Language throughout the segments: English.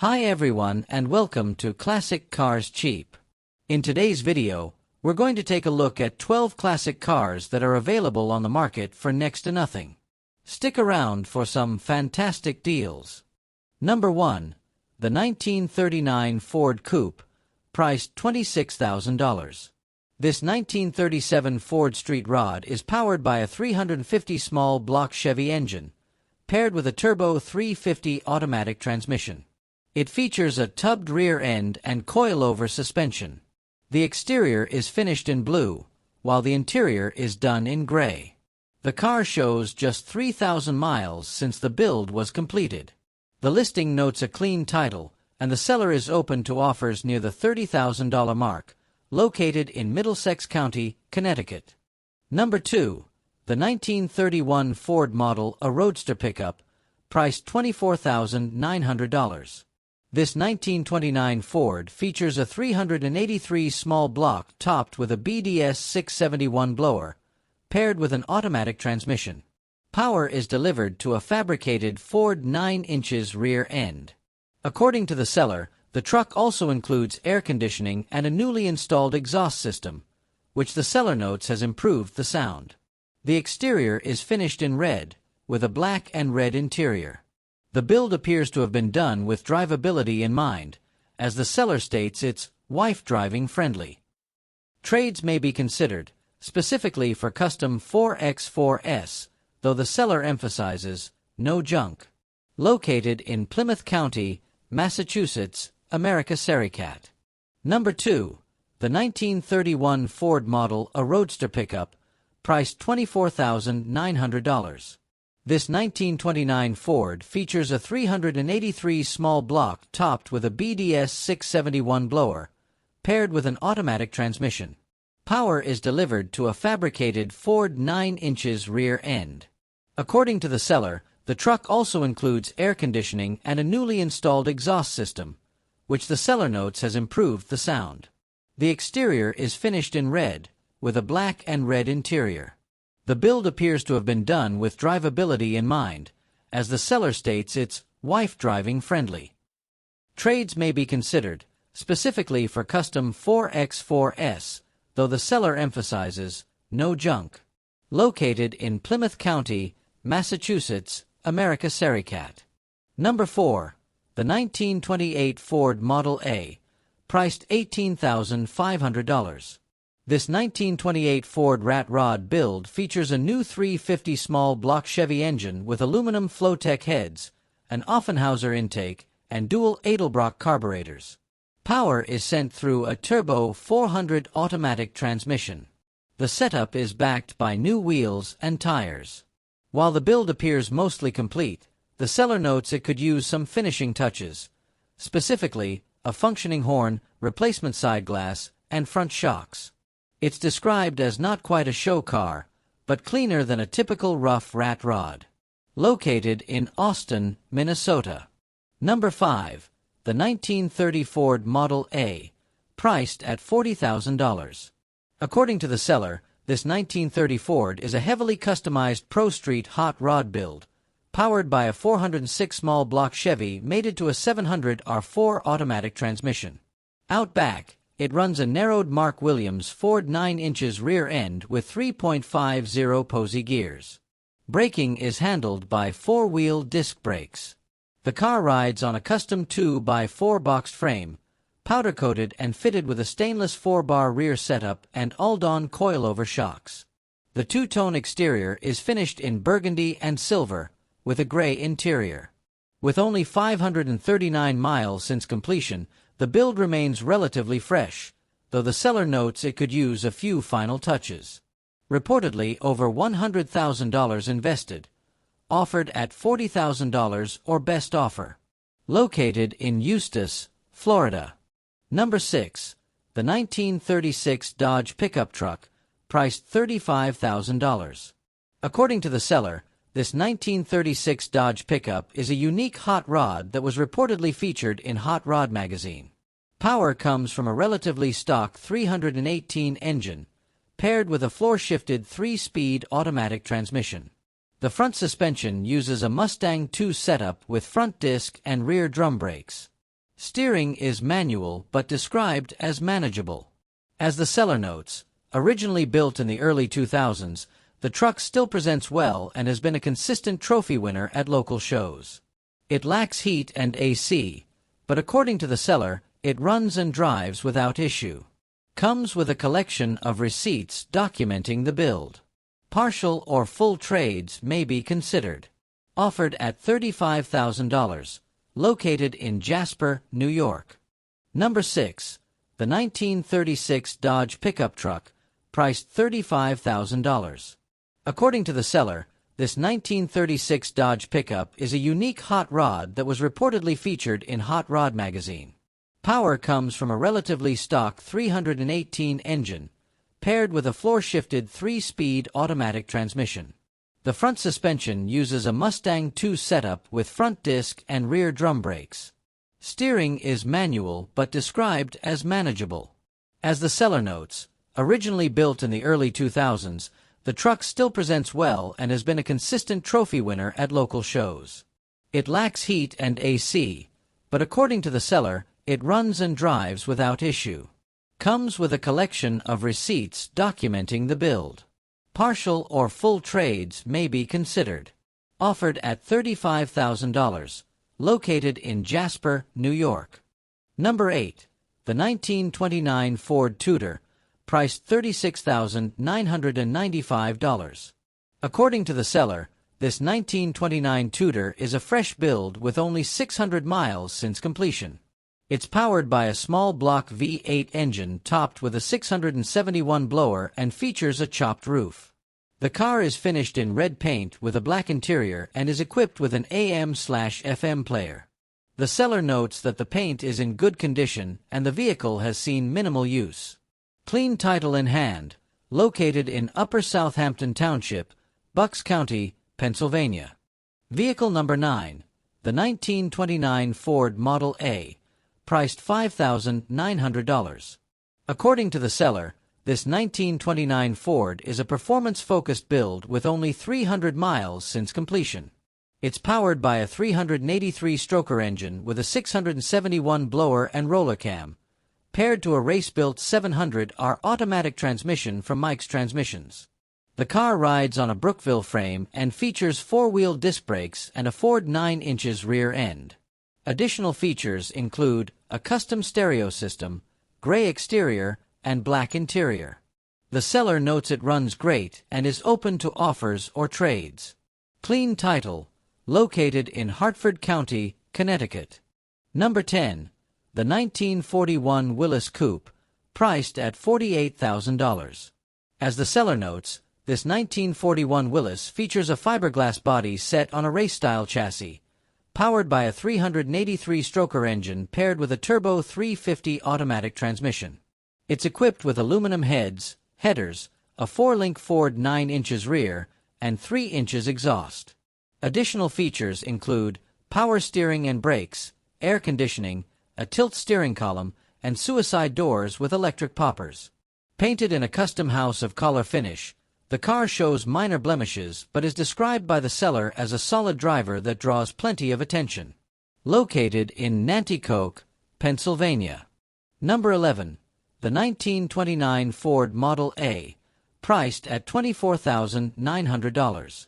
Hi everyone and welcome to Classic Cars Cheap. In today's video, we're going to take a look at 12 classic cars that are available on the market for next to nothing. Stick around for some fantastic deals. Number 1. The 1939 Ford Coupe, priced $26,000. This 1937 Ford Street Rod is powered by a 350 small block Chevy engine, paired with a turbo 350 automatic transmission. It features a tubbed rear end and coilover suspension. The exterior is finished in blue, while the interior is done in gray. The car shows just 3,000 miles since the build was completed. The listing notes a clean title, and the seller is open to offers near the $30,000 mark, located in Middlesex County, Connecticut. Number 2. The 1931 Ford model, a roadster pickup, priced $24,900. This 1929 Ford features a 383 small block topped with a BDS 671 blower, paired with an automatic transmission. Power is delivered to a fabricated Ford 9 inches rear end. According to the seller, the truck also includes air conditioning and a newly installed exhaust system, which the seller notes has improved the sound. The exterior is finished in red, with a black and red interior. The build appears to have been done with drivability in mind, as the seller states it's wife-driving friendly. Trades may be considered, specifically for custom 4x4s, though the seller emphasizes no junk. Located in Plymouth County, Massachusetts, America. Sericat. Number 2. The 1931 Ford model, a roadster pickup, priced $24,900. This 1929 Ford features a 383 small block topped with a BDS 671 blower, paired with an automatic transmission. Power is delivered to a fabricated Ford 9 inches rear end. According to the seller, the truck also includes air conditioning and a newly installed exhaust system, which the seller notes has improved the sound. The exterior is finished in red, with a black and red interior. The build appears to have been done with drivability in mind, as the seller states it's wife-driving friendly. Trades may be considered, specifically for custom 4x4s, though the seller emphasizes no junk. Located in Plymouth County, Massachusetts, America. Sericat. Number 4. The 1928 Ford Model A, priced $18,500. This 1928 Ford Rat Rod build features a new 350 small block Chevy engine with aluminum Flowtech heads, an Offenhauser intake, and dual Edelbrock carburetors. Power is sent through a turbo 400 automatic transmission. The setup is backed by new wheels and tires. While the build appears mostly complete, the seller notes it could use some finishing touches, specifically a functioning horn, replacement side glass, and front shocks. It's described as not quite a show car, but cleaner than a typical rough rat rod. Located in Austin, Minnesota. Number 5. The 1930 Ford Model A, priced at $40,000. According to the seller, this 1930 Ford is a heavily customized Pro Street hot rod build, powered by a 406 small block Chevy mated to a 700 R4 automatic transmission. Out back, it runs a narrowed Mark Williams Ford 9 inches rear end with 3.50 Posey gears. Braking is handled by 4-wheel disc brakes. The car rides on a custom 2x4 boxed frame, powder-coated and fitted with a stainless 4-bar rear setup and Aldon coilover shocks. The two-tone exterior is finished in burgundy and silver, with a gray interior. With only 539 miles since completion, the build remains relatively fresh, though the seller notes it could use a few final touches. Reportedly over $100,000 invested. Offered at $40,000 or best offer. Located in Eustis, Florida. Number 6. The 1936 Dodge pickup truck, priced $35,000. According to the seller, this 1936 Dodge pickup is a unique hot rod that was reportedly featured in Hot Rod magazine. Power comes from a relatively stock 318 engine, paired with a floor-shifted 3-speed automatic transmission. The front suspension uses a Mustang II setup with front disc and rear drum brakes. Steering is manual but described as manageable. As the seller notes, originally built in the early 2000s, the truck still presents well and has been a consistent trophy winner at local shows. It lacks heat and AC, but according to the seller, it runs and drives without issue. Comes with a collection of receipts documenting the build. Partial or full trades may be considered. Offered at $35,000. Located in Jasper, New York. Number 6. The 1936 Dodge pickup truck, priced $35,000. According to the seller, this 1936 Dodge pickup is a unique hot rod that was reportedly featured in Hot Rod magazine. Power comes from a relatively stock 318 engine, paired with a floor-shifted 3-speed automatic transmission. The front suspension uses a Mustang 2 setup with front disc and rear drum brakes. Steering is manual but described as manageable. As the seller notes, originally built in the early 2000s, the truck still presents well and has been a consistent trophy winner at local shows. It lacks heat and AC, but according to the seller, it runs and drives without issue. Comes with a collection of receipts documenting the build. Partial or full trades may be considered. Offered at $35,000. Located in Jasper, New York. Number 8. The 1929 Ford Tudor, priced $36,995. According to the seller, this 1929 Tudor is a fresh build with only 600 miles since completion. It's powered by a small block V8 engine topped with a 671 blower and features a chopped roof. The car is finished in red paint with a black interior and is equipped with an AM/FM player. The seller notes that the paint is in good condition and the vehicle has seen minimal use. Clean title in hand, located in Upper Southampton Township, Bucks County, Pennsylvania. Vehicle number 9, the 1929 Ford Model A, priced $5,900. According to the seller, this 1929 Ford is a performance-focused build with only 300 miles since completion. It's powered by a 383-stroker engine with a 671 blower and roller cam, paired to a race-built 700R automatic transmission from Mike's Transmissions. The car rides on a Brookville frame and features 4-wheel disc brakes and a Ford 9 inches rear end. Additional features include a custom stereo system, gray exterior, and black interior. The seller notes it runs great and is open to offers or trades. Clean title, located in Hartford County, Connecticut. Number 10. The 1941 Willys Coupe, priced at $48,000. As the seller notes, this 1941 Willys features a fiberglass body set on a race-style chassis, powered by a 383-stroker engine paired with a turbo 350 automatic transmission. It's equipped with aluminum headers, a 4-link Ford 9 inches rear, and 3 inches exhaust. Additional features include power steering and brakes, air conditioning, a tilt steering column, and suicide doors with electric poppers. Painted in a custom house of color finish, the car shows minor blemishes but is described by the seller as a solid driver that draws plenty of attention. Located in Nanticoke, Pennsylvania. Number 11. The 1929 Ford Model A, priced at $24,900.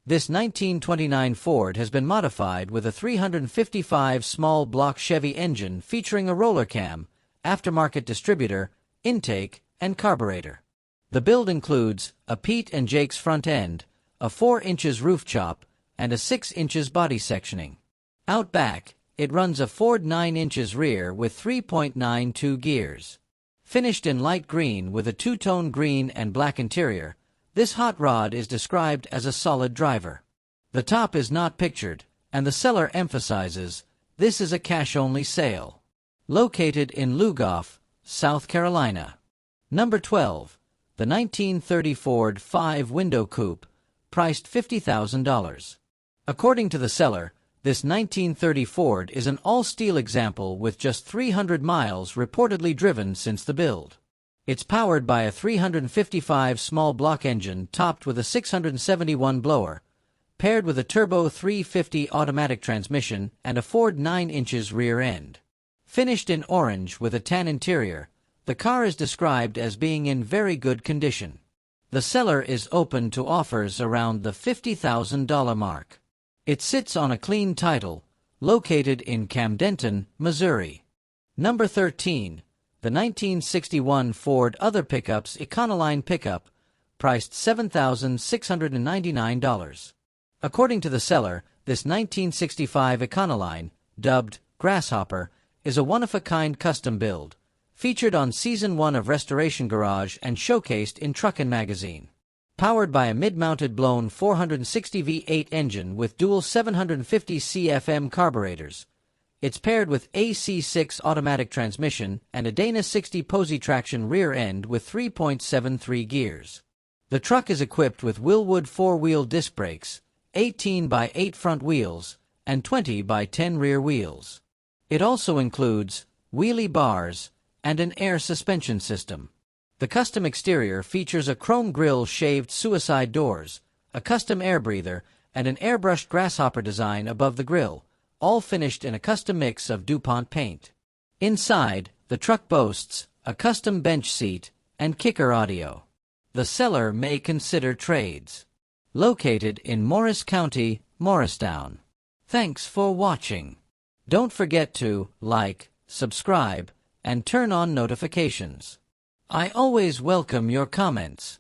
This 1929 Ford has been modified with a 355 small block Chevy engine featuring a roller cam, aftermarket distributor, intake, and carburetor. The build includes a Pete and Jake's front end, a 4 inches roof chop, and a 6 inches body sectioning. Out back, it runs a Ford 9 inches rear with 3.92 gears. Finished in light green with a two-tone green and black interior, this hot rod is described as a solid driver. The top is not pictured, and the seller emphasizes, this is a cash-only sale. Located in Lugoff, South Carolina. Number 12. The 1930 Ford 5-window coupe, priced $50,000. According to the seller, this 1930 Ford is an all-steel example with just 300 miles reportedly driven since the build. It's powered by a 355 small block engine topped with a 671 blower, paired with a turbo 350 automatic transmission and a Ford 9 inches rear end. Finished in orange with a tan interior, the car is described as being in very good condition. The seller is open to offers around the $50,000 mark. It sits on a clean title, located in Camdenton, Missouri. Number 13. The 1961 Ford Other Pickups Econoline pickup, priced $7,699. According to the seller, this 1965 Econoline, dubbed Grasshopper, is a one-of-a-kind custom build, featured on Season 1 of Restoration Garage and showcased in Truckin' Magazine. Powered by a mid-mounted blown 460 V8 engine with dual 750 CFM carburetors, it's paired with AC6 automatic transmission and a Dana 60 Posey traction rear end with 3.73 gears. The truck is equipped with Willwood 4-wheel disc brakes, 18x8 front wheels, and 20x10 rear wheels. It also includes wheelie bars and an air suspension system. The custom exterior features a chrome grille shaved suicide doors, a custom air breather, and an airbrushed grasshopper design above the grille, all finished in a custom mix of DuPont paint. Inside, the truck boasts a custom bench seat and kicker audio. The seller may consider trades. Located in Morris County, Morristown. Thanks for watching. Don't forget to like, subscribe, and turn on notifications. I always welcome your comments.